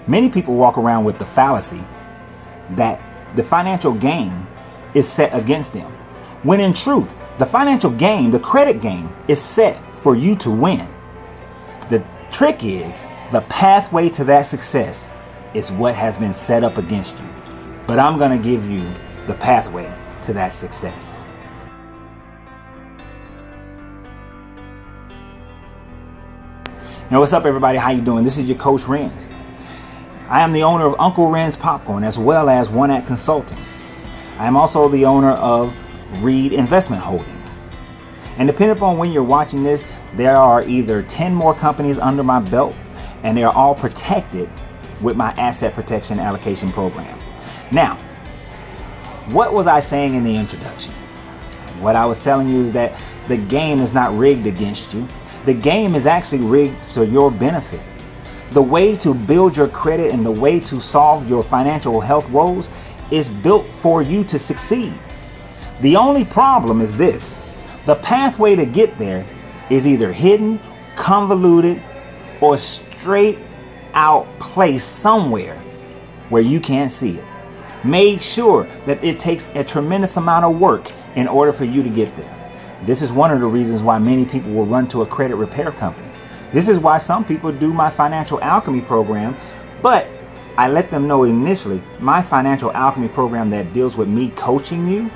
Many people walk around with the fallacy that the financial game is set against them, when in truth, the financial game, the credit game, is set for you to win. The trick is the pathway to that success is what has been set up against you. But I'm going to give you the pathway to that success. Now, what's up, everybody? How you doing? This is your Coach Renz. I am the owner of Uncle Renz Popcorn, as well as One Act Consulting. I am also the owner of Reed Investment Holdings. And depending upon when you're watching this, there are either 10 more companies under my belt, and they are all protected with my asset protection allocation program. Now, what was I saying in the introduction? What I was telling you is that the game is not rigged against you. The game is actually rigged for your benefit. The way to build your credit and the way to solve your financial health woes is built for you to succeed. The only problem is this: the pathway to get there is either hidden, convoluted, or straight out placed somewhere where you can't see it. Make sure that it takes a tremendous amount of work in order for you to get there. This is one of the reasons why many people will run to a credit repair company. This is why some people do my financial alchemy program, but I let them know initially my financial alchemy program that deals with me coaching you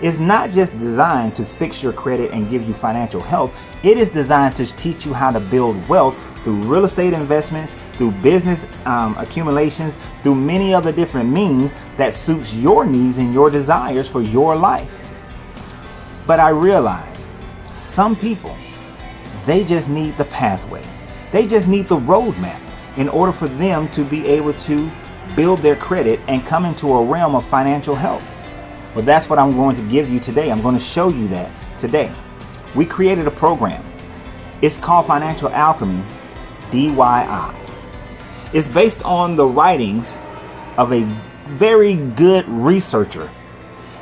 is not just designed to fix your credit and give you financial health. It is designed to teach you how to build wealth through real estate investments, through business accumulations, through many other different means that suits your needs and your desires for your life. But I realize some people, they just need the pathway. They just need the roadmap in order for them to be able to build their credit and come into a realm of financial health. Well, that's what I'm going to give you today. I'm going to show you that today. We created a program. It's called Financial Alchemy, DYI. It's based on the writings of a very good researcher.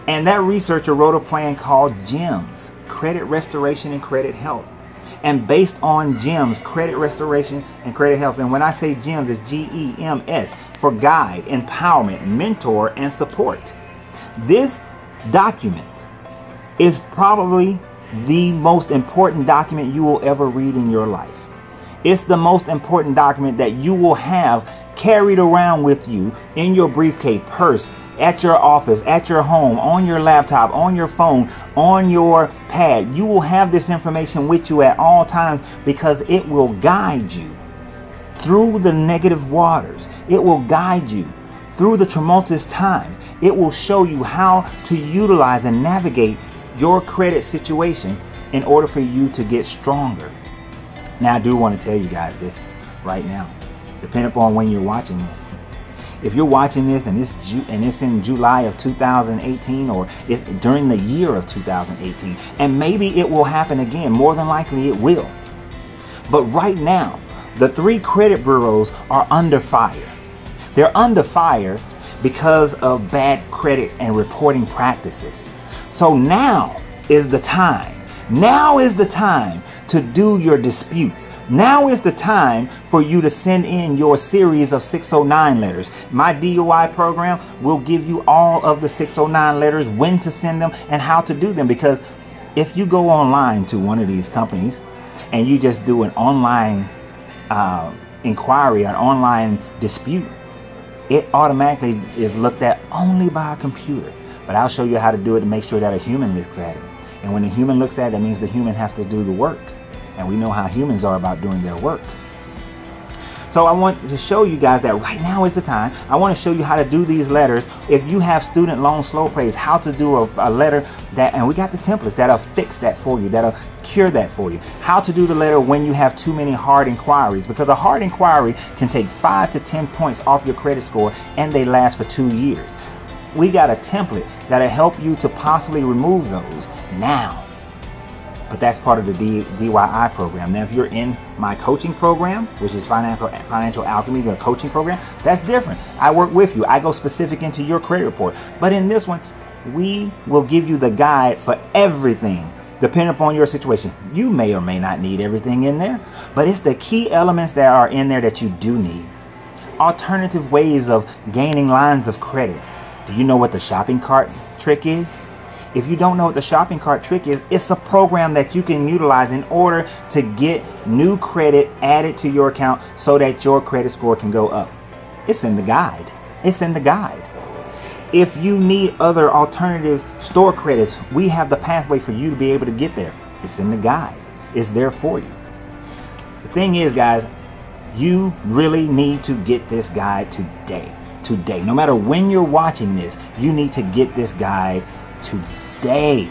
And that researcher wrote a plan called GEMS, Credit Restoration and Credit Health. And based on GEMS, Credit Restoration and Credit Health, and when I say GEMS, it's GEMS, for guide, empowerment, mentor, and support. This document is probably the most important document you will ever read in your life. It's the most important document that you will have carried around with you in your briefcase, purse, at your office, at your home, on your laptop, on your phone, on your pad. You will have this information with you at all times because it will guide you through the negative waters. It will guide you through the tumultuous times. It will show you how to utilize and navigate your credit situation in order for you to get stronger. Now, I do want to tell you guys this right now, depending upon when you're watching this. If you're watching this and it's in July of 2018, or it's during the year of 2018, and maybe it will happen again, more than likely it will. But right now, the 3 credit bureaus are under fire. They're under fire because of bad credit and reporting practices. So now is the time. Now is the time to do your disputes. Now is the time for you to send in your series of 609 letters. My DUI program will give you all of the 609 letters, when to send them, and how to do them. Because if you go online to one of these companies and you just do an online inquiry, an online dispute, it automatically is looked at only by a computer. But I'll show you how to do it to make sure that a human looks at it. And when the human looks at it, that means the human has to do the work. And we know how humans are about doing their work. So I want to show you guys that right now is the time. I want to show you how to do these letters. If you have student loan slow pays, how to do a letter that, and we got the templates that'll fix that for you, that'll cure that for you. How to do the letter when you have too many hard inquiries, because a hard inquiry can take 5 to 10 points off your credit score and they last for 2 years. We got a template that'll help you to possibly remove those now. But that's part of the DYI program. Now, if you're in my coaching program, which is Financial Alchemy, the coaching program, that's different. I work with you. I go specific into your credit report. But in this one, we will give you the guide for everything, depending upon your situation. You may or may not need everything in there, but it's the key elements that are in there that you do need. alternative ways of gaining lines of credit. Do you know what the shopping cart trick is? If you don't know what the shopping cart trick is, it's a program that you can utilize in order to get new credit added to your account so that your credit score can go up. It's in the guide. It's in the guide. If you need other alternative store credits, we have the pathway for you to be able to get there. It's in the guide. It's there for you. The thing is, guys, you really need to get this guide today. Today. No matter when you're watching this, you need to get this guide today.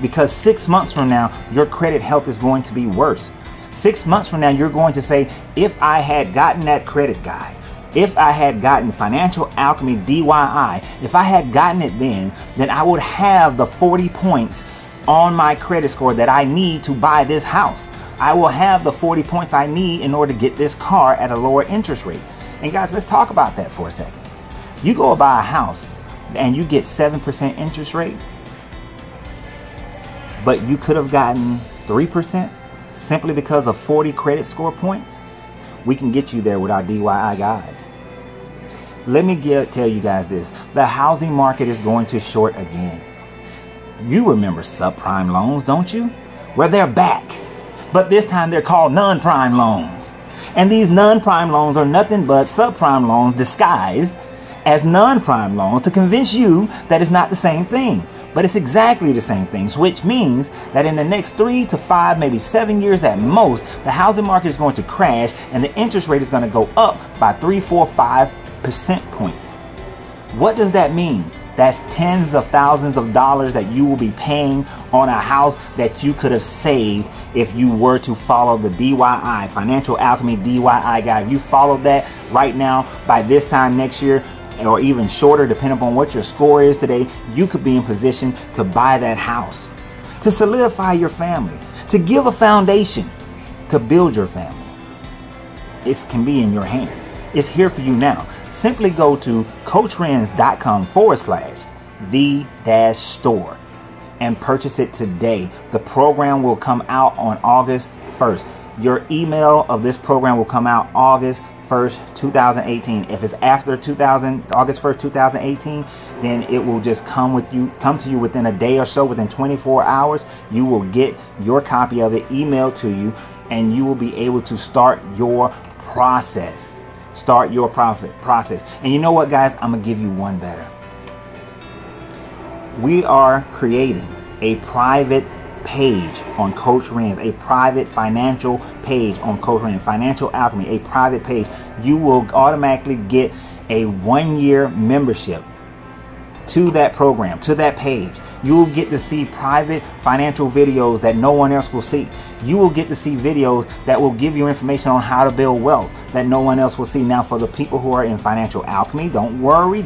Because 6 months from now, your credit health is going to be worse. 6 months from now, you're going to say, if I had gotten that credit guide, if I had gotten Financial Alchemy DYI, if I had gotten it then I would have the 40 points on my credit score that I need to buy this house. I will have the 40 points I need in order to get this car at a lower interest rate. And guys, let's talk about that for a second. You go buy a house and you get 7% interest rate, but you could have gotten 3% simply because of 40 credit score points. We can get you there with our DYI guide. Let me tell you guys this. The housing market is going to short again. You remember subprime loans, don't you? Well, they're back. But this time they're called non-prime loans. And these non-prime loans are nothing but subprime loans disguised as non-prime loans to convince you that it's not the same thing. But it's exactly the same thing, which means that in the next 3 to 5, maybe 7 years at most, the housing market is going to crash and the interest rate is going to go up by 3, 4, 5% points. What does that mean? That's tens of thousands of dollars that you will be paying on a house that you could have saved if you were to follow the DYI, Financial Alchemy DYI guide. If you followed that right now, by this time next year, or even shorter, depending upon what your score is today, you could be in position to buy that house, to solidify your family, to give a foundation, to build your family. It can be in your hands. It's here for you now. Simply go to coachrenz.com/the-store and purchase it today. The program will come out on August 1st. Your email of this program will come out August 1st, 2018. If it's after August 1st, 2018, then it will just come to you within a day or so, within 24 hours. You will get your copy of it emailed to you, and you will be able to start your process. Start your process. And you know what, guys? I'm going to give you one better. We are creating a private page on Coach Renz, a private financial page on Coach Renz, Financial Alchemy, a private page. You will automatically get a 1-year membership to that program, to that page. You will get to see private financial videos that no one else will see. You will get to see videos that will give you information on how to build wealth that no one else will see. Now, for the people who are in Financial Alchemy, don't worry.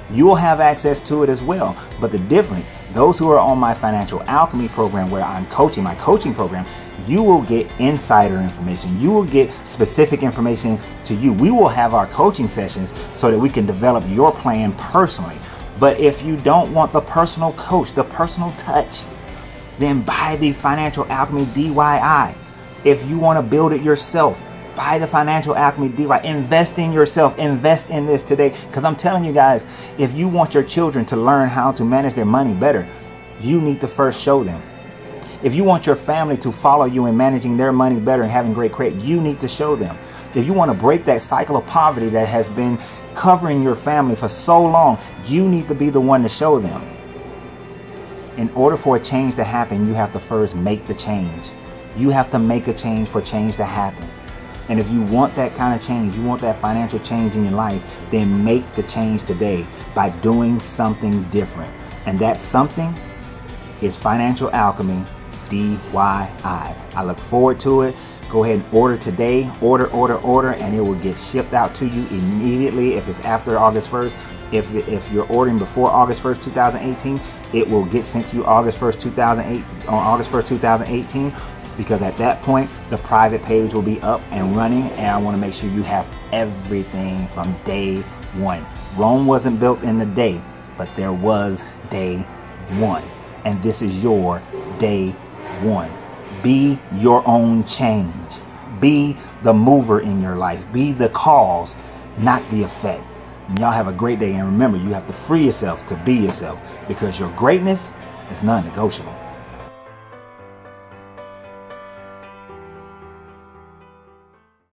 You will have access to it as well. But the difference, those who are on my Financial Alchemy program, where I'm coaching, my coaching program, you will get insider information. You will get specific information to you. We will have our coaching sessions so that we can develop your plan personally. But if you don't want the personal coach, the personal touch, then buy the Financial Alchemy DYI. If you want to build it yourself, buy the Financial Alchemy DYI. Invest in yourself. Invest in this today. Because I'm telling you guys, if you want your children to learn how to manage their money better, you need to first show them. If you want your family to follow you in managing their money better and having great credit, you need to show them. If you want to break that cycle of poverty that has been covering your family for so long, you need to be the one to show them. In order for a change to happen, you have to first make the change. You have to make a change for change to happen. And if you want that kind of change, you want that financial change in your life, then make the change today by doing something different. And that something is Financial Alchemy DYI. I look forward to it. Go ahead and order today. Order, and it will get shipped out to you immediately if it's after August 1st. If you're ordering before August 1st, 2018, it will get sent to you August 1st, 2018, because at that point, the private page will be up and running, and I want to make sure you have everything from day one. Rome wasn't built in a day, but there was day one, and this is your day one. Be your own change. Be the mover in your life. Be the cause, not the effect. And y'all have a great day. And remember, you have to free yourself to be yourself, because your greatness is non-negotiable.